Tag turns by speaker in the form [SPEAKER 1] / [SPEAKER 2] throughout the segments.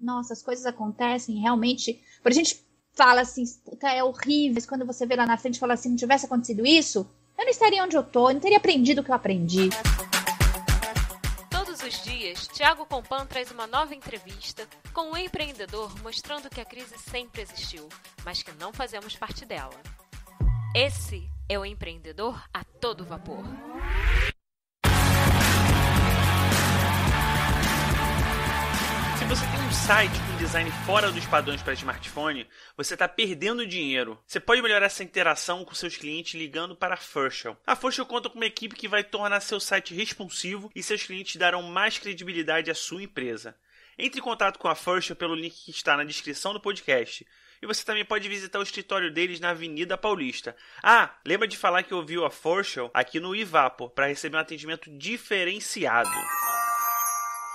[SPEAKER 1] nossa, as coisas acontecem realmente. Por a gente fala assim, puta, é horrível. Mas quando você vê lá na frente e fala assim, não tivesse acontecido isso, eu não estaria onde eu tô, eu não teria aprendido o que eu aprendi.
[SPEAKER 2] Todos os dias, Thiago Compan traz uma nova entrevista com um empreendedor mostrando que a crise sempre existiu, mas que não fazemos parte dela. Esse é o empreendedor a todo vapor.
[SPEAKER 3] Se você tem um site com design fora dos padrões para smartphone, você está perdendo dinheiro. Você pode melhorar essa interação com seus clientes ligando para a Firshell. A Firshell conta com uma equipe que vai tornar seu site responsivo e seus clientes darão mais credibilidade à sua empresa. Entre em contato com a Firshell pelo link que está na descrição do podcast. E você também pode visitar o escritório deles na Avenida Paulista. Ah, lembra de falar que ouviu a Firshell aqui no iVapor para receber um atendimento diferenciado.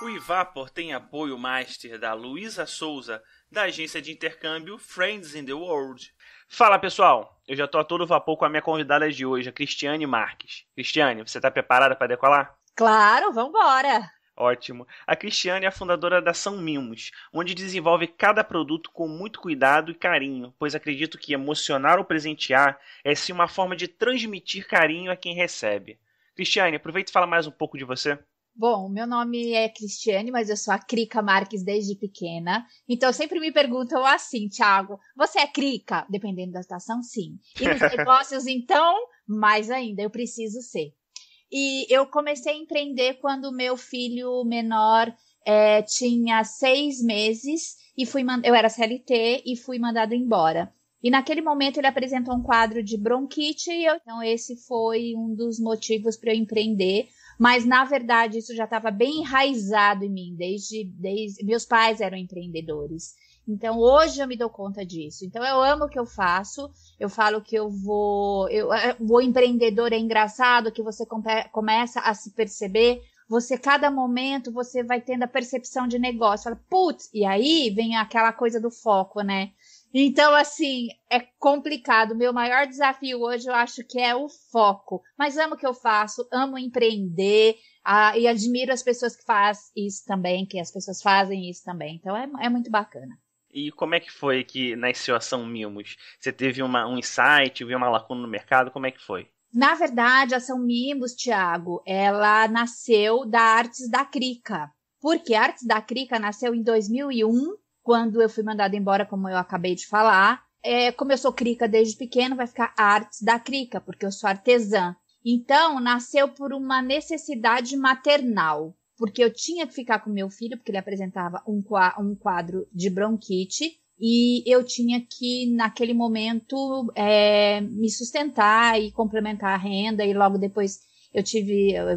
[SPEAKER 3] O iVapor tem apoio master da Luísa Souza, da agência de intercâmbio Friends in the World. Fala pessoal, eu já estou a todo vapor com a minha convidada de hoje, a Cristiane Marques. Cristiane, você está preparada para decolar?
[SPEAKER 1] Claro, vambora!
[SPEAKER 3] Ótimo. A Cristiane é a fundadora da São Mimos, onde desenvolve cada produto com muito cuidado e carinho, pois acredito que emocionar ou presentear é sim uma forma de transmitir carinho a quem recebe. Cristiane, aproveita e fala mais um pouco de você.
[SPEAKER 1] Bom, meu nome é Cristiane, mas eu sou a Crica Marques desde pequena. Então sempre me perguntam assim, Thiago, você é Crica? Dependendo da situação, sim. E nos negócios, então, mais ainda, eu preciso ser. E eu comecei a empreender quando meu filho menor tinha 6 meses e eu era CLT e fui mandada embora. E naquele momento ele apresentou um quadro de bronquite, então esse foi um dos motivos para eu empreender. Mas, na verdade, isso já estava bem enraizado em mim, desde meus pais eram empreendedores. Então, hoje eu me dou conta disso. Então, eu amo o que eu faço. Eu falo que o empreendedor é engraçado, que você começa a se perceber. Cada momento, você vai tendo a percepção de negócio. Fala, putz, e aí vem aquela coisa do foco, né? Então, assim, é complicado. Meu maior desafio hoje, eu acho que é o foco. Mas amo o que eu faço, amo empreender e admiro as pessoas que fazem isso também, que as pessoas fazem isso também. Então, é muito bacana.
[SPEAKER 3] E como é que foi que nasceu a São Mimos? Você teve um insight, viu uma lacuna no mercado? Como é que foi?
[SPEAKER 1] Na verdade, a São Mimos, Thiago, ela nasceu da Artes da Crica. Porque a Artes da Crica nasceu em 2001, quando eu fui mandada embora, como eu acabei de falar. Como eu sou crica desde pequeno, vai ficar Artes da Crica, porque eu sou artesã. Então, nasceu por uma necessidade maternal, porque eu tinha que ficar com meu filho, porque ele apresentava um quadro de bronquite, e eu tinha que, naquele momento, me sustentar e complementar a renda, e logo depois eu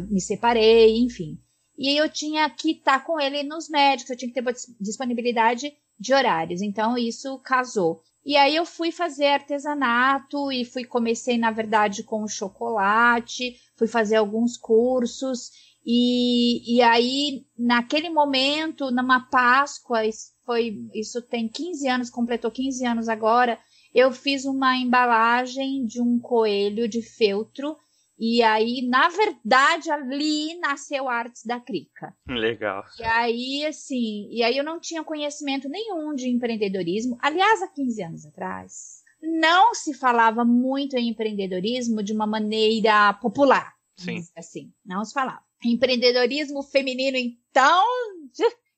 [SPEAKER 1] me separei, enfim. E eu tinha que estar com ele nos médicos, eu tinha que ter disponibilidade de horários. Então, isso casou. E aí eu fui fazer artesanato e comecei, na verdade, com o chocolate, fui fazer alguns cursos. E aí, naquele momento, numa Páscoa, isso tem 15 anos, completou 15 anos agora, eu fiz uma embalagem de um coelho de feltro. E aí, na verdade, ali nasceu Artes da Crica.
[SPEAKER 3] Legal.
[SPEAKER 1] E aí eu não tinha conhecimento nenhum de empreendedorismo. Aliás, há 15 anos atrás, não se falava muito em empreendedorismo de uma maneira popular.
[SPEAKER 3] Sim.
[SPEAKER 1] Assim, não se falava. Empreendedorismo feminino, então,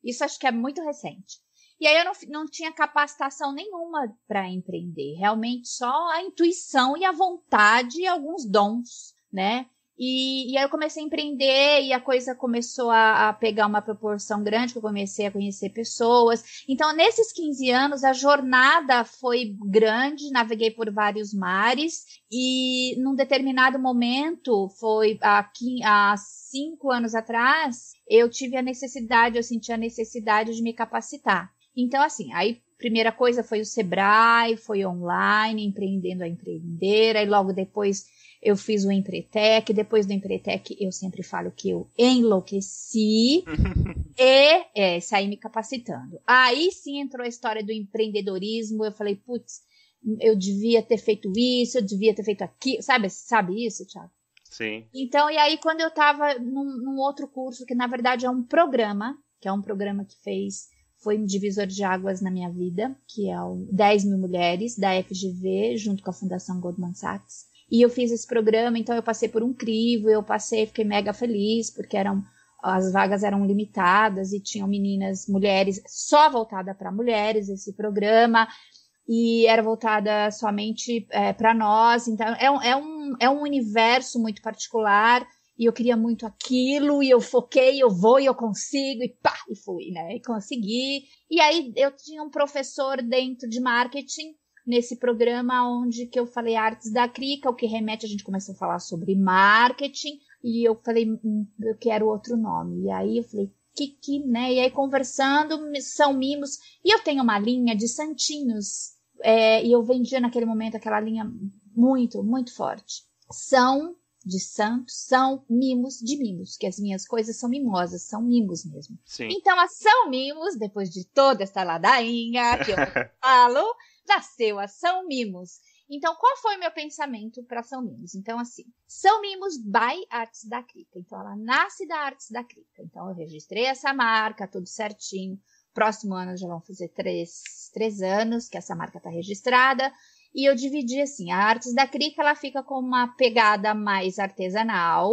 [SPEAKER 1] isso acho que é muito recente. E aí eu não tinha capacitação nenhuma para empreender. Realmente só a intuição e a vontade e alguns dons, né? E aí eu comecei a empreender e a coisa começou a pegar uma proporção grande, que eu comecei a conhecer pessoas. Então, nesses 15 anos, a jornada foi grande, naveguei por vários mares e num determinado momento, foi há 5 anos atrás, eu senti a necessidade de me capacitar. Então, assim, aí primeira coisa foi o Sebrae, foi online, empreendendo a empreender, aí logo depois eu fiz o Empretec, depois do Empretec eu sempre falo que eu enlouqueci e saí me capacitando. Aí sim entrou a história do empreendedorismo, eu falei, putz, eu devia ter feito isso, eu devia ter feito aquilo, sabe isso, Thiago?
[SPEAKER 3] Sim.
[SPEAKER 1] Então, e aí quando eu estava num outro curso, que na verdade é um programa, que foi um divisor de águas na minha vida, que é o 10 Mil Mulheres, da FGV, junto com a Fundação Goldman Sachs. E eu fiz esse programa, então eu passei por um crivo, fiquei mega feliz, porque as vagas eram limitadas e tinham meninas, mulheres, só voltada para mulheres, esse programa, e era voltada somente para nós. Então é um universo muito particular, e eu queria muito aquilo, e eu foquei, eu vou e eu consigo, e pá, e fui, né? E consegui. E aí eu tinha um professor dentro de marketing, nesse programa onde que eu falei Artes da Crica, o que remete, a gente começou a falar sobre marketing, e eu falei, eu quero outro nome. E aí eu falei, né? E aí conversando, São Mimos, e eu tenho uma linha de santinhos, e eu vendia naquele momento aquela linha muito, muito forte. São de santos, são mimos de mimos, que as minhas coisas são mimosas, são mimos mesmo.
[SPEAKER 3] Sim.
[SPEAKER 1] Então a São Mimos, depois de toda essa ladainha que eu falo, nasceu a São Mimos. Então, qual foi o meu pensamento para São Mimos? Então, assim, São Mimos by Artes da Crica. Então, ela nasce da Artes da Crica. Então, eu registrei essa marca, tudo certinho. Próximo ano já vão fazer 3 anos que essa marca está registrada. E eu dividi assim, a Artes da Crica, ela fica com uma pegada mais artesanal,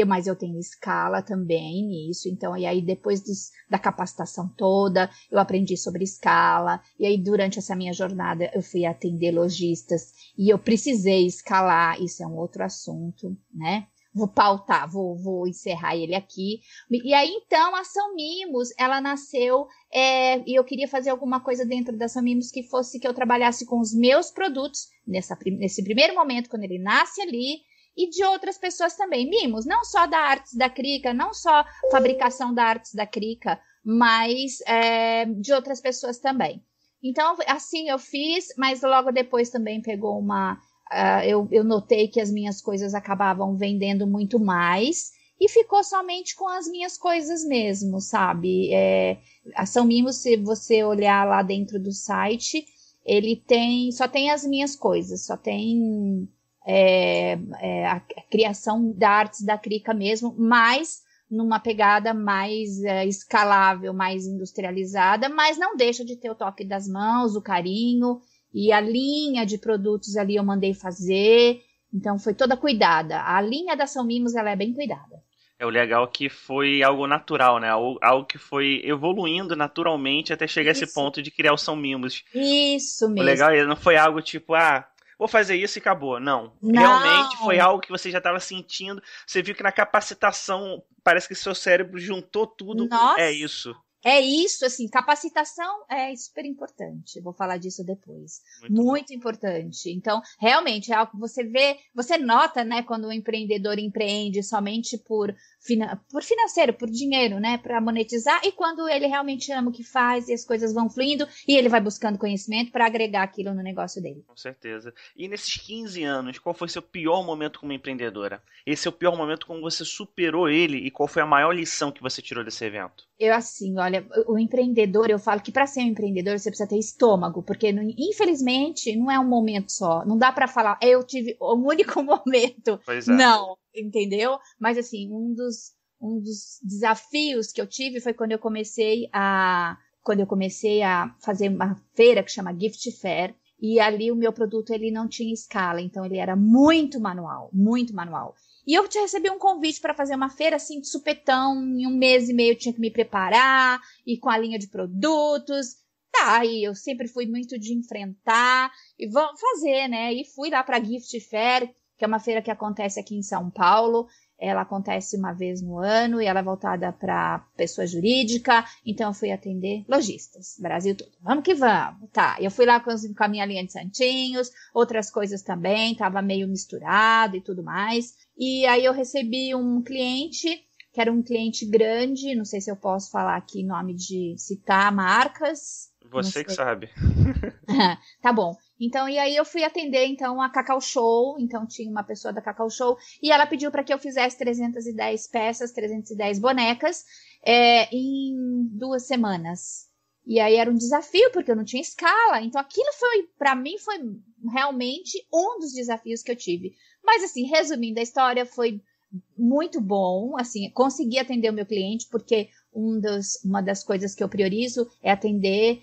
[SPEAKER 1] mas eu tenho escala também nisso, então, e aí depois da capacitação toda, eu aprendi sobre escala, e aí durante essa minha jornada eu fui atender lojistas, e eu precisei escalar, isso é um outro assunto, né? Vou pautar, vou encerrar ele aqui. E aí, então, a São Mimos, ela nasceu, e eu queria fazer alguma coisa dentro da São Mimos que eu trabalhasse com os meus produtos, nesse primeiro momento, quando ele nasce ali, e de outras pessoas também. Mimos, não só da Artes da Crica, não só fabricação da Artes da Crica, mas de outras pessoas também. Então, assim eu fiz, mas logo depois também pegou eu notei que as minhas coisas acabavam vendendo muito mais e ficou somente com as minhas coisas mesmo, sabe? A São Mimos, se você olhar lá dentro do site, ele só tem as minhas coisas, só tem a criação da Artes da Crica mesmo, mas numa pegada mais escalável, mais industrializada, mas não deixa de ter o toque das mãos, o carinho. E a linha de produtos ali eu mandei fazer, então foi toda cuidada. A linha da São Mimos, ela é bem cuidada.
[SPEAKER 3] O legal que foi algo natural, né? Algo que foi evoluindo naturalmente até chegar a esse ponto de criar o São Mimos.
[SPEAKER 1] Isso mesmo.
[SPEAKER 3] O legal não foi algo tipo, vou fazer isso e acabou. Não. Realmente foi algo que você já estava sentindo. Você viu que na capacitação parece que seu cérebro juntou tudo.
[SPEAKER 1] Nossa.
[SPEAKER 3] É isso.
[SPEAKER 1] É isso, assim, capacitação é super importante. Vou falar disso depois. Muito importante. Então, realmente, é algo que você nota, né, quando o empreendedor empreende somente por financeiro, por dinheiro, né, para monetizar, e quando ele realmente ama o que faz e as coisas vão fluindo e ele vai buscando conhecimento para agregar aquilo no negócio dele.
[SPEAKER 3] Com certeza. E nesses 15 anos, qual foi seu pior momento como empreendedora? Esse é o pior momento como você superou ele e qual foi a maior lição que você tirou desse evento?
[SPEAKER 1] Eu, assim, olha, o empreendedor, eu falo que para ser um empreendedor você precisa ter estômago, porque infelizmente não é um momento só, não dá para falar, eu tive um único momento.
[SPEAKER 3] Pois é.
[SPEAKER 1] Não, entendeu? Mas assim, um dos desafios que eu tive foi quando eu comecei a fazer uma feira que chama Gift Fair, e ali o meu produto ele não tinha escala, então ele era muito manual, muito manual. E eu recebi um convite para fazer uma feira assim de supetão, em 1 mês e meio eu tinha que me preparar, e com a linha de produtos. Tá, e eu sempre fui muito de enfrentar, e vamos fazer, né? E fui lá para a Gift Fair, que é uma feira que acontece aqui em São Paulo. Ela acontece uma vez no ano e ela é voltada para pessoa jurídica. Então eu fui atender lojistas, Brasil todo. Vamos que vamos. Tá, eu fui lá com a minha linha de santinhos, outras coisas também, tava meio misturado e tudo mais. E aí eu recebi um cliente, que era um cliente grande, não sei se eu posso falar aqui nome de citar marcas.
[SPEAKER 3] Você que sabe.
[SPEAKER 1] Tá bom. Então, e aí eu fui atender, então, a Cacau Show, então tinha uma pessoa da Cacau Show, e ela pediu para que eu fizesse 310 peças, 310 bonecas, em 2 semanas. E aí era um desafio, porque eu não tinha escala, então aquilo para mim, foi realmente um dos desafios que eu tive. Mas assim, resumindo a história, foi muito bom, assim, consegui atender o meu cliente, porque uma das coisas que eu priorizo é atender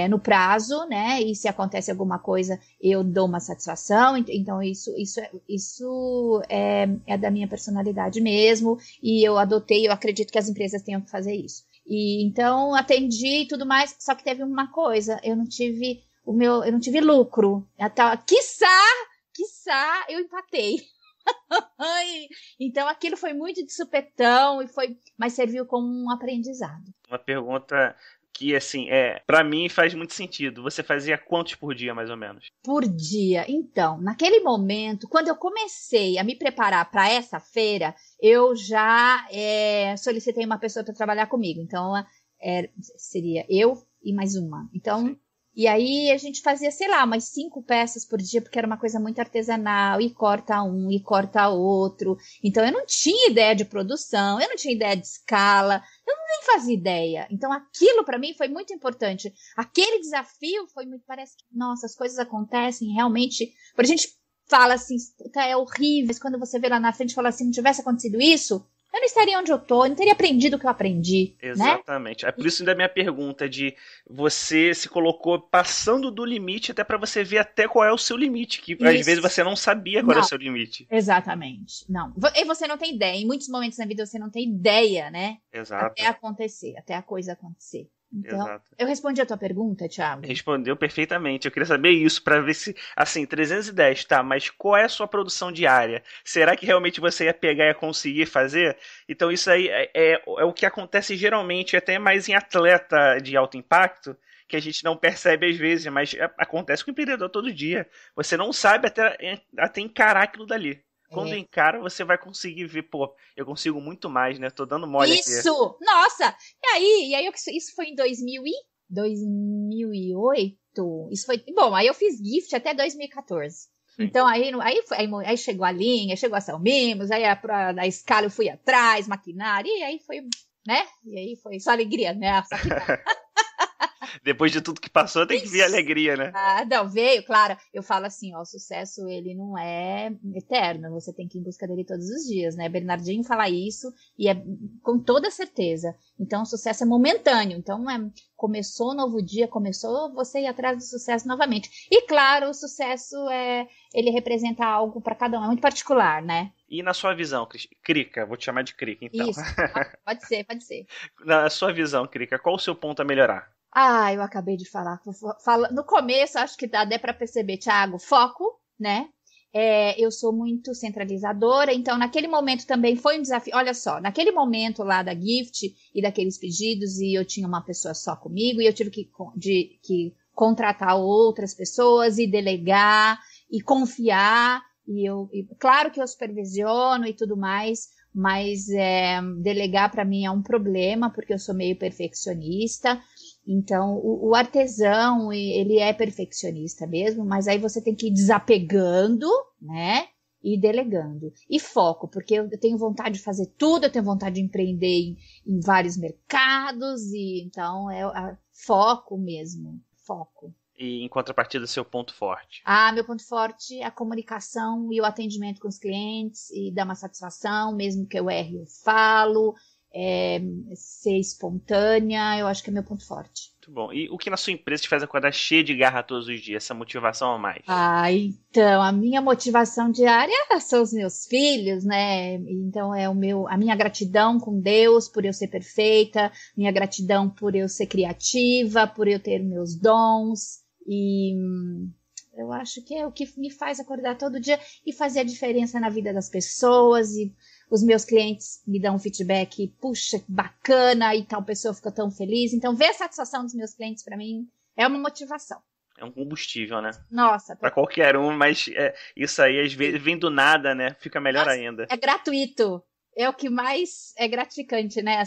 [SPEAKER 1] no prazo, né? E se acontece alguma coisa, eu dou uma satisfação. Então, isso é da minha personalidade mesmo. E eu adotei, eu acredito que as empresas tenham que fazer isso. E então, atendi e tudo mais, só que teve uma coisa, eu não tive lucro. Quiçá, eu empatei. Então aquilo foi muito de supetão, mas serviu como um aprendizado.
[SPEAKER 3] Uma pergunta que, assim, para mim faz muito sentido. Você fazia quantos por dia, mais ou menos?
[SPEAKER 1] Por dia. Então, naquele momento, quando eu comecei a me preparar para essa feira, eu já solicitei uma pessoa para trabalhar comigo. Então, seria eu e mais uma. Então, sim. E aí a gente fazia, sei lá, umas 5 peças por dia, porque era uma coisa muito artesanal, e corta um, e corta outro. Então eu não tinha ideia de produção, eu não tinha ideia de escala, eu nem fazia ideia. Então aquilo para mim foi muito importante. Aquele desafio foi muito, parece que, nossa, as coisas acontecem realmente, a gente fala assim, é horrível, mas quando você vê lá na frente e fala assim, não tivesse acontecido isso, eu não estaria onde eu tô, eu não teria aprendido o que eu aprendi.
[SPEAKER 3] Exatamente. Né? É por isso da minha pergunta de você se colocou passando do limite até para você ver até qual é o seu limite, que às vezes você não sabia qual era o seu limite.
[SPEAKER 1] Exatamente. Não. E você não tem ideia. Em muitos momentos na vida você não tem ideia, né?
[SPEAKER 3] Exato.
[SPEAKER 1] Até acontecer, até a coisa acontecer. Então,
[SPEAKER 3] exato.
[SPEAKER 1] Eu respondi a tua pergunta, Thiago?
[SPEAKER 3] Respondeu perfeitamente. Eu queria saber isso para ver se, assim, 310, tá, mas qual é a sua produção diária? Será que realmente você ia pegar e ia conseguir fazer? Então isso aí é o que acontece geralmente, até mais em atleta de alto impacto, que a gente não percebe às vezes, mas acontece com o empreendedor todo dia. Você não sabe até encarar aquilo dali. Quando encara, você vai conseguir ver, pô, eu consigo muito mais, né? Tô dando mole aqui.
[SPEAKER 1] Isso! Nossa! E aí isso foi em 2008. Isso foi... Bom, aí eu fiz gift até 2014. Sim. Então aí chegou a linha, chegou a São Mimos, aí a escala eu fui atrás, maquinário, e aí foi, né? E aí foi só alegria, né? Só que
[SPEAKER 3] depois de tudo que passou, tem que vir alegria, né?
[SPEAKER 1] Não, veio, claro. Eu falo assim, o sucesso, ele não é eterno. Você tem que ir em busca dele todos os dias, né? Bernardinho fala isso e é com toda certeza. Então, o sucesso é momentâneo. Então, começou um novo dia, começou você ir atrás do sucesso novamente. E, claro, o sucesso, ele representa algo para cada um. É muito particular, né?
[SPEAKER 3] E na sua visão, Crica, vou te chamar de Crica, então.
[SPEAKER 1] Isso, pode ser.
[SPEAKER 3] Na sua visão, Crica, qual o seu ponto a melhorar?
[SPEAKER 1] Eu acabei de falar. No começo, acho que dá para perceber, Thiago, foco, né? Eu sou muito centralizadora, então naquele momento também foi um desafio. Olha só, naquele momento lá da Gift e daqueles pedidos, e eu tinha uma pessoa só comigo, e eu tive que contratar outras pessoas e delegar e confiar, claro que eu supervisiono e tudo mais, mas delegar para mim é um problema, porque eu sou meio perfeccionista. Então, o artesão, ele é perfeccionista mesmo, mas aí você tem que ir desapegando, né, e delegando. E foco, porque eu tenho vontade de fazer tudo, eu tenho vontade de empreender em vários mercados, e então foco mesmo, foco.
[SPEAKER 3] E em contrapartida, seu ponto forte?
[SPEAKER 1] Meu ponto forte é a comunicação e o atendimento com os clientes, e dar uma satisfação, mesmo que eu erre, eu falo. Ser espontânea, eu acho que é meu ponto forte.
[SPEAKER 3] Muito bom. E o que na sua empresa te faz acordar cheia de garra todos os dias? Essa motivação a mais?
[SPEAKER 1] Então, a minha motivação diária são os meus filhos, né? Então, a minha gratidão com Deus por eu ser perfeita, minha gratidão por eu ser criativa, por eu ter meus dons, e eu acho que é o que me faz acordar todo dia e fazer a diferença na vida das pessoas. E os meus clientes me dão um feedback, puxa, bacana, e tal pessoa fica tão feliz. Então, ver a satisfação dos meus clientes, para mim, é uma motivação.
[SPEAKER 3] É um combustível, né?
[SPEAKER 1] Nossa.
[SPEAKER 3] Para qualquer um, mas isso aí, às vezes, vem do nada, né? Fica melhor ainda.
[SPEAKER 1] É gratuito. É o que mais é gratificante, né?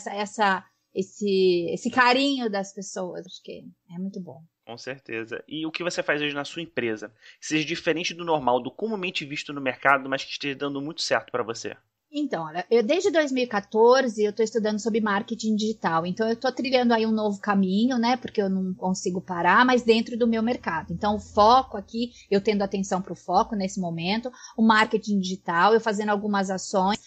[SPEAKER 1] Esse carinho das pessoas. Acho que é muito bom.
[SPEAKER 3] Com certeza. E o que você faz hoje na sua empresa? Seja diferente do normal, do comumente visto no mercado, mas que esteja dando muito certo para você?
[SPEAKER 1] Então, olha, eu desde 2014 eu estou estudando sobre marketing digital, então eu estou trilhando aí um novo caminho, né, porque eu não consigo parar, mas dentro do meu mercado. Então, o foco aqui, eu tendo atenção para o foco nesse momento, o marketing digital, eu fazendo algumas ações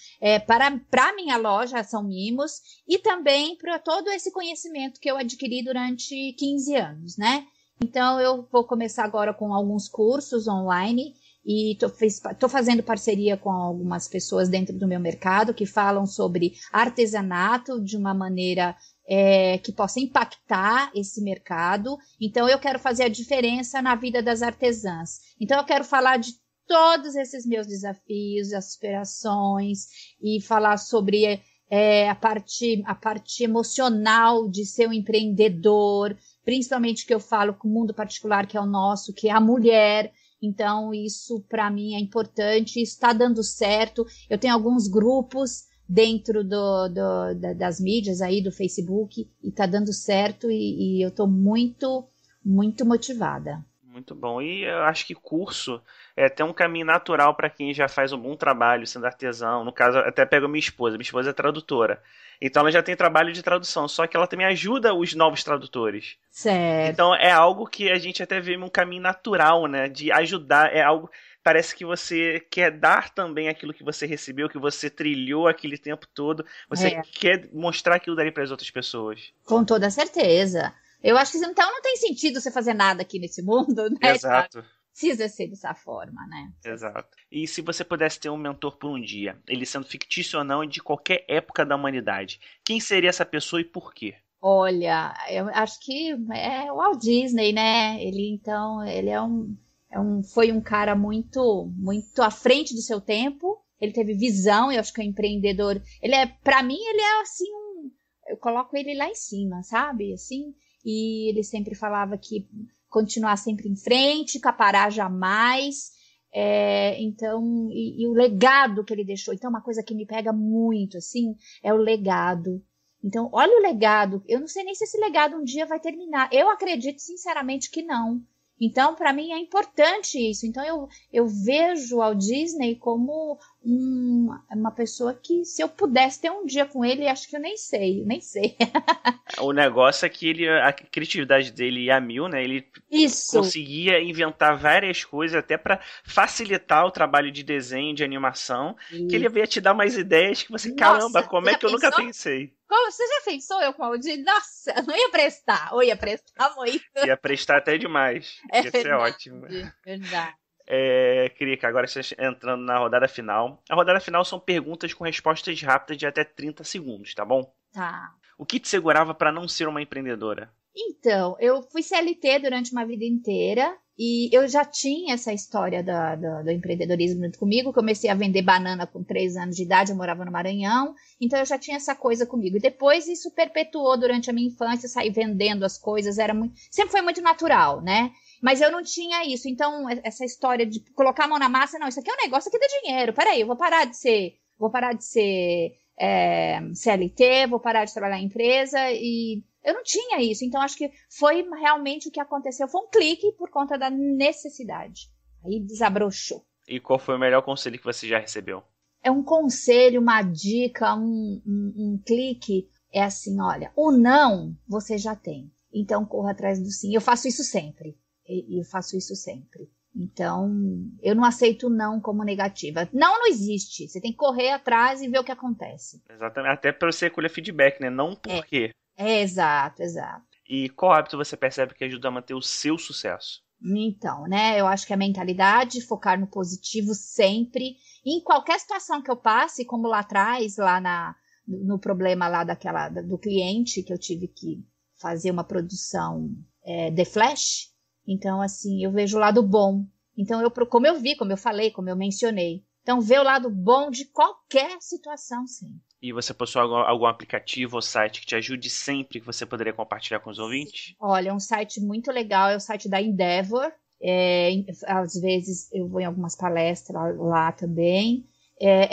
[SPEAKER 1] para a minha loja, Ação Mimos, e também para todo esse conhecimento que eu adquiri durante 15 anos, né. Então, eu vou começar agora com alguns cursos online, e estou fazendo parceria com algumas pessoas dentro do meu mercado que falam sobre artesanato de uma maneira que possa impactar esse mercado. Então, eu quero fazer a diferença na vida das artesãs. Então, eu quero falar de todos esses meus desafios, aspirações, e falar sobre a parte emocional de ser um empreendedor, principalmente que eu falo com o mundo particular que é o nosso, que é a mulher. Então, isso para mim é importante, isso está dando certo. Eu tenho alguns grupos dentro das mídias aí, do Facebook, e está dando certo, e eu estou muito, muito motivada.
[SPEAKER 3] Muito bom. E eu acho que curso é até um caminho natural para quem já faz um bom trabalho sendo artesão. No caso, até pego minha esposa. Minha esposa é tradutora. Então ela já tem trabalho de tradução, só que ela também ajuda os novos tradutores.
[SPEAKER 1] Certo.
[SPEAKER 3] Então é algo que a gente até vê um caminho natural, né? De ajudar. É algo. Parece que você quer dar também aquilo que você recebeu, que você trilhou aquele tempo todo. Você quer mostrar aquilo dali para as outras pessoas.
[SPEAKER 1] Com toda certeza. Eu acho que então não tem sentido você fazer nada aqui nesse mundo, né?
[SPEAKER 3] Exato.
[SPEAKER 1] Precisa ser dessa forma, né?
[SPEAKER 3] Exato. E se você pudesse ter um mentor por um dia, ele sendo fictício ou não, de qualquer época da humanidade, quem seria essa pessoa e por quê?
[SPEAKER 1] Olha, eu acho que é o Walt Disney, né? Ele foi um cara muito, muito à frente do seu tempo. Ele teve visão, eu acho que é um empreendedor. Para mim, ele é assim eu coloco ele lá em cima, sabe? Assim, e ele sempre falava que continuar sempre em frente, parar jamais. Então, e o legado que ele deixou. Então, uma coisa que me pega muito, assim, é o legado. Então, olha o legado. Eu não sei nem se esse legado um dia vai terminar. Eu acredito, sinceramente, que não. Então, para mim, é importante isso. Então, eu vejo o Disney como uma pessoa que, se eu pudesse ter um dia com ele, acho que eu nem sei.
[SPEAKER 3] O negócio é que a criatividade dele ia a mil, né? Ele conseguia inventar várias coisas até para facilitar o trabalho de desenho, de animação, que ele ia te dar mais ideias que você, caramba, como é que eu nunca pensei?
[SPEAKER 1] Você já pensou eu com o Aldir? Nossa, eu não ia prestar. Ou ia prestar muito.
[SPEAKER 3] Ia prestar até demais. Ia ser ótimo.
[SPEAKER 1] Verdade.
[SPEAKER 3] Krika, agora você entrando na rodada final. A rodada final são perguntas com respostas rápidas de até 30 segundos, tá bom?
[SPEAKER 1] Tá.
[SPEAKER 3] O que te segurava para não ser uma empreendedora?
[SPEAKER 1] Então, eu fui CLT durante uma vida inteira e eu já tinha essa história do empreendedorismo junto comigo. Comecei a vender banana com 3 anos de idade, eu morava no Maranhão, então eu já tinha essa coisa comigo. E depois isso perpetuou durante a minha infância, sair vendendo as coisas, sempre foi muito natural, né? Mas eu não tinha isso, então essa história de colocar a mão na massa, não, isso aqui é um negócio que dá dinheiro, peraí, eu vou parar de ser CLT, vou parar de trabalhar em empresa, e eu não tinha isso, então acho que foi realmente o que aconteceu, foi um clique por conta da necessidade, aí desabrochou.
[SPEAKER 3] E qual foi o melhor conselho que você já recebeu?
[SPEAKER 1] É um conselho, uma dica, um clique, é assim, olha, o não você já tem, então corra atrás do sim. Eu faço isso sempre. Então, eu não aceito não como negativa. Não existe. Você tem que correr atrás e ver o que acontece.
[SPEAKER 3] Exatamente. Até para você colher feedback, né? Não por quê.
[SPEAKER 1] Exato.
[SPEAKER 3] E qual hábito você percebe que ajuda a manter o seu sucesso?
[SPEAKER 1] Então, né? Eu acho que a mentalidade, focar no positivo sempre. Em qualquer situação que eu passe, como lá atrás, no problema lá do cliente, que eu tive que fazer uma produção de flash. Então, assim, eu vejo o lado bom. Então, como eu falei, como eu mencionei. Então, ver o lado bom de qualquer situação, sim.
[SPEAKER 3] E você possui algum aplicativo ou site que te ajude sempre, que você poderia compartilhar com os ouvintes?
[SPEAKER 1] Olha, um site muito legal é o site da Endeavor. Às vezes, eu vou em algumas palestras lá também.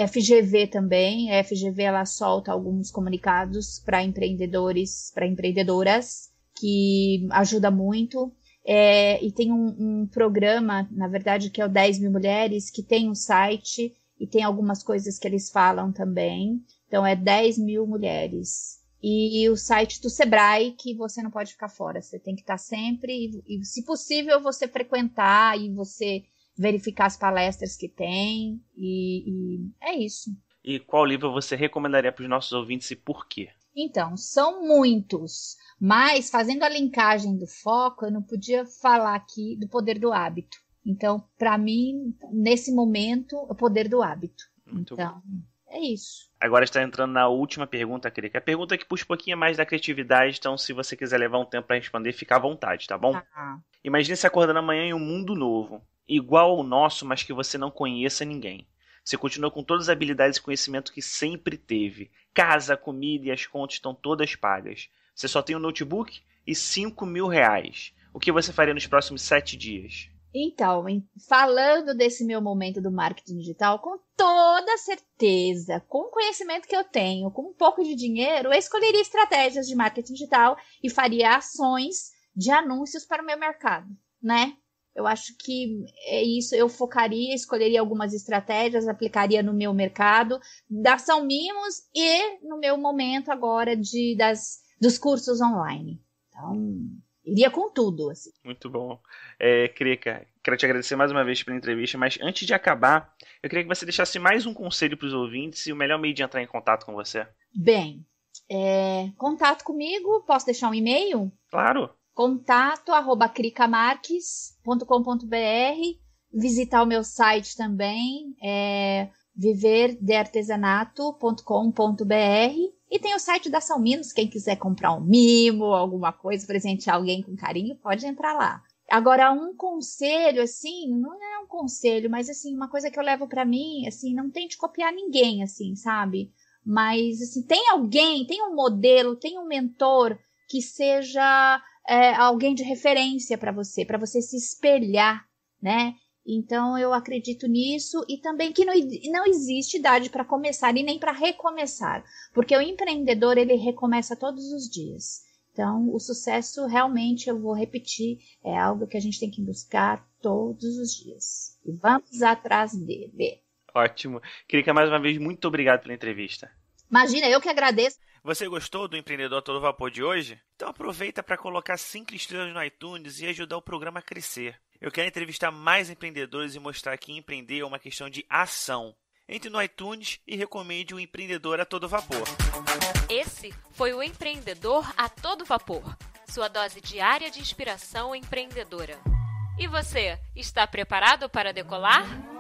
[SPEAKER 1] FGV também. A FGV, ela solta alguns comunicados para empreendedores, para empreendedoras, que ajuda muito. E tem um programa, na verdade, que é o 10 Mil Mulheres, que tem um site e tem algumas coisas que eles falam também. Então, é 10 mil mulheres. E o site do Sebrae, que você não pode ficar fora. Você tem que estar sempre, e se possível, você frequentar e você verificar as palestras que tem. E é isso.
[SPEAKER 3] E qual livro você recomendaria para os nossos ouvintes e por quê?
[SPEAKER 1] Então, são muitos. Mas, fazendo a linkagem do foco, eu não podia falar aqui do Poder do Hábito. Então, para mim, nesse momento, o Poder do Hábito.
[SPEAKER 3] Muito
[SPEAKER 1] então,
[SPEAKER 3] bom.
[SPEAKER 1] É isso.
[SPEAKER 3] Agora está entrando na última pergunta, Krika. A pergunta que puxa um pouquinho mais da criatividade, então se você quiser levar um tempo para responder, fica à vontade, tá bom? Imagine se acordando amanhã em um mundo novo, igual ao nosso, mas que você não conheça ninguém. Você continua com todas as habilidades e conhecimento que sempre teve. Casa, comida e as contas estão todas pagas. Você só tem um notebook e R$5.000. O que você faria nos próximos 7 dias?
[SPEAKER 1] Então, falando desse meu momento do marketing digital, com toda certeza, com o conhecimento que eu tenho, com um pouco de dinheiro, eu escolheria estratégias de marketing digital e faria ações de anúncios para o meu mercado, né? Eu acho que é isso, eu focaria, escolheria algumas estratégias, aplicaria no meu mercado da Ação Mimos e no meu momento agora dos cursos online. Então, iria com tudo, assim.
[SPEAKER 3] Muito bom. Krika, quero te agradecer mais uma vez pela entrevista, mas antes de acabar, eu queria que você deixasse mais um conselho para os ouvintes e o melhor meio de entrar em contato com você.
[SPEAKER 1] Bem, contato comigo, posso deixar um e-mail?
[SPEAKER 3] Claro.
[SPEAKER 1] contato@cricamarques.com.br, visitar o meu site também, viverdeartesanato.com.br, e tem o site da Ação Mimos, quem quiser comprar um mimo, alguma coisa, presentear alguém com carinho, pode entrar lá. Agora, um conselho, assim, não é um conselho, mas, assim, uma coisa que eu levo pra mim, assim, não tente copiar ninguém, assim, sabe? Mas, assim, tem alguém, tem um modelo, tem um mentor que seja alguém de referência para você se espelhar, né? Então, eu acredito nisso e também que não existe idade para começar e nem para recomeçar, porque o empreendedor, ele recomeça todos os dias. Então, o sucesso, realmente, eu vou repetir, é algo que a gente tem que buscar todos os dias. E vamos atrás dele.
[SPEAKER 3] Ótimo. Krika, mais uma vez, muito obrigado pela entrevista.
[SPEAKER 1] Imagina, eu que agradeço.
[SPEAKER 3] Você gostou do Empreendedor a Todo Vapor de hoje? Então aproveita para colocar 5 estrelas no iTunes e ajudar o programa a crescer. Eu quero entrevistar mais empreendedores e mostrar que empreender é uma questão de ação. Entre no iTunes e recomende o Empreendedor a Todo Vapor.
[SPEAKER 2] Esse foi o Empreendedor a Todo Vapor, sua dose diária de inspiração empreendedora. E você, está preparado para decolar?